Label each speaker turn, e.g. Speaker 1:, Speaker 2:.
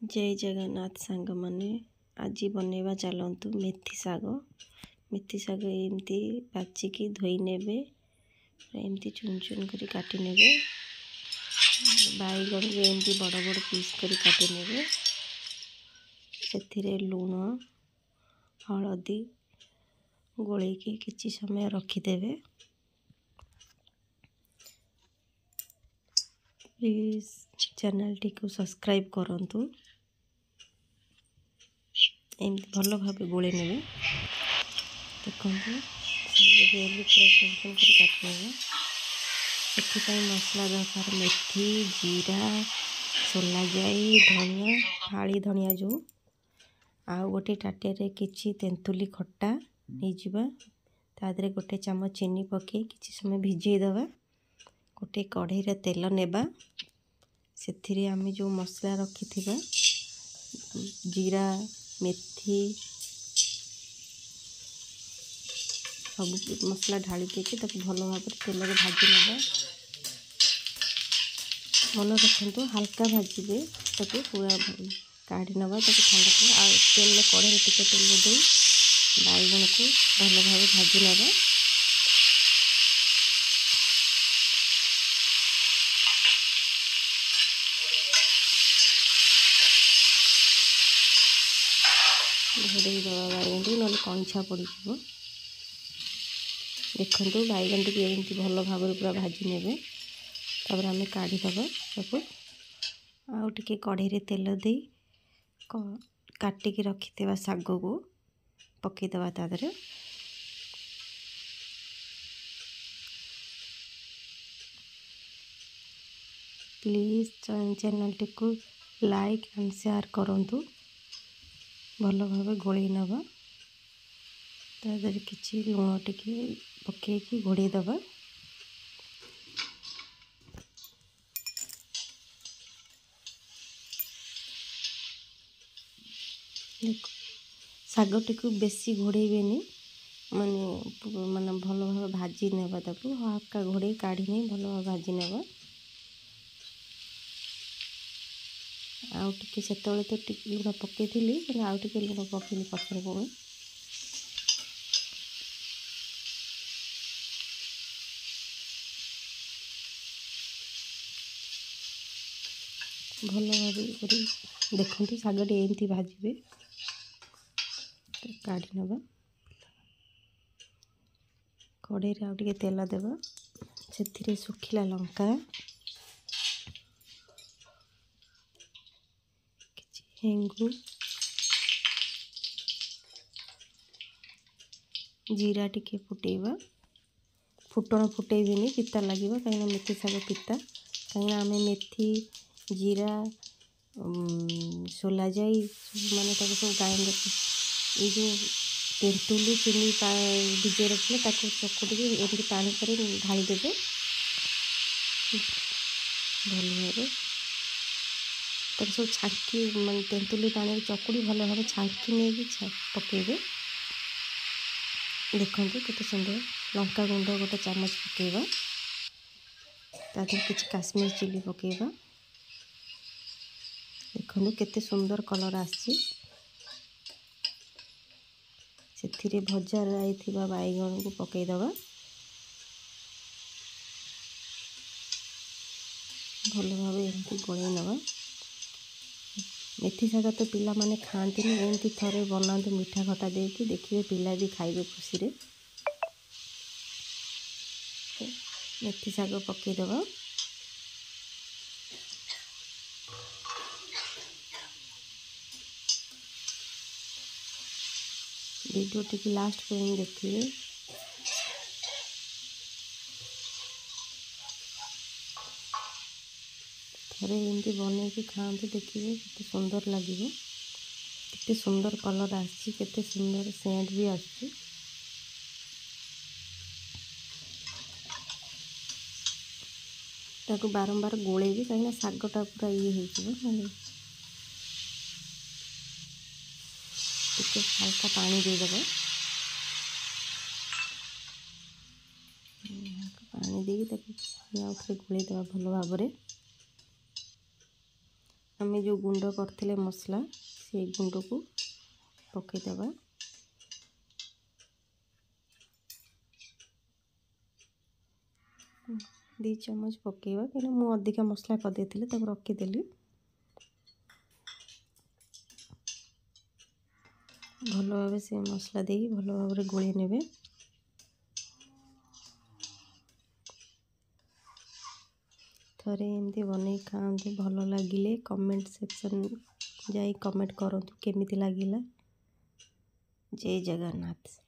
Speaker 1: जय जगन्नाथ सांग माने आज बनैबा चलतु मेथी साग। मेथी साग एमती बाचिकी धोई नेबे, एमती चुन चुन करी काटी नेबे। बैगन भी एमती बड़ बड़ पीस करी काटी नेबे। सेथिरे लूण हलदी गोलेकी किछि समय रखिदेबे। प्लीज चैनल टी को सब्सक्राइब करंतु। एमती भल भाव गोले ने देखो पूरा सुन कर काटने से मसला दरकार मेथी जीरा सोला जाई धनिया फाड़ी धनिया जो आउ गोटे टाटे किछि तेंतुली खट्टा नहीं जावा तादरे गोटे चामच चीनी पके किछि समय भिजई दबा। गोटे कढ़ई रे तेल नेबा से आम जो मसला रखि जीरा मेथी सब मसला ढाली देके भल भाव तेल में भाजी नवा। मन रखु हल्का भाजबे पूरा काढ़ी नवा ठंडा कर तेल कढ़ई टिके तेल दे बैगन को भल भाव भाजी नवा। घोड़े दवा बैगन टी ना कंछा पड़ जाव। देखो बैगन टी एमती भल भाव पूरा भाजी ने आम काढ़ी दबा सबको आउ टिके कढ़ई रे तेल दे काटिकी रखिथिबा साग को पकई दबा तादरे। प्लीज चैनल टी को लाइक एंड शेयर करंतु। भल भाव गोल नवा तादरे किछि लूण टिके पकईकी घोड़े दबा। देखो साग टी को बेसी घोड़ेबेनी माने माने भल भाव भाजी नेबा हल्का घोड़े काढ़ी नहीं भल भाव भाजी नेबा। आउ टिके सेतबेले तो टिके लूण पकईली आउ टिके लूण पकईली पछरे पुणी भल भाव देखु शाग एमती भाजबे काढ़ी नवा। कढ़ई रे आउ तेल देवा से सुखिला लंका हेंगु जीरा टिके फुटेबा। फुटण फुटेबेनी पिता लगे कहीं मेथी साग पिता कहीं आम मेथी जीरा सोला जाई माने सब ग्राइंडर ये जो तेंतुली चीनी भिजे रखिले चकुटी एमती पानी कर ढाली देवे भल भाव सब छांकी मैं तेंतुली पानी चकुड़ी भल भाव छांकी नहीं पकेबे। देखो केते सुंदर लंका गुंड गोटे चामच पकेबा तादर किछि काश्मीर चिली पकेबा। देखो केते सुंदर कलर आछि से भजा जाइथिबा बैगन को पकई दबा। भल भाव एमती गोले नवा। मेथी साग तो पिला माने खाती एमती थरे बनातु मीठा खटा देकी देखिए पिला भी खाइबे खुशी रे। मेथी साग पकई दबा। वीडियो टी लास्ट पे देखिए थरे एमती बनैकी खाते देखिए केते सुंदर लगे केते सुंदर कलर आछि केते सुंदर सेंट भी आछि। ताको बारंबार गोले भी कहीं सागटा पूरा ये टिके हल्का पानी देदेव पानी देकी गोले देवा भल भाव। आम जो गुंड करथिले मसला से गुंड को पकईदेवा। दी चम्मच पकेवा कहीं मुझे अधिका मसला करदे रखीदेली। भल भाव से मसला दे भल भाव गोली नेबे। थरे एमती बन खातु भल लगिले कमेंट सेक्शन जाई कमेंट करंतु केमिति लागिला। जय जगन्नाथ।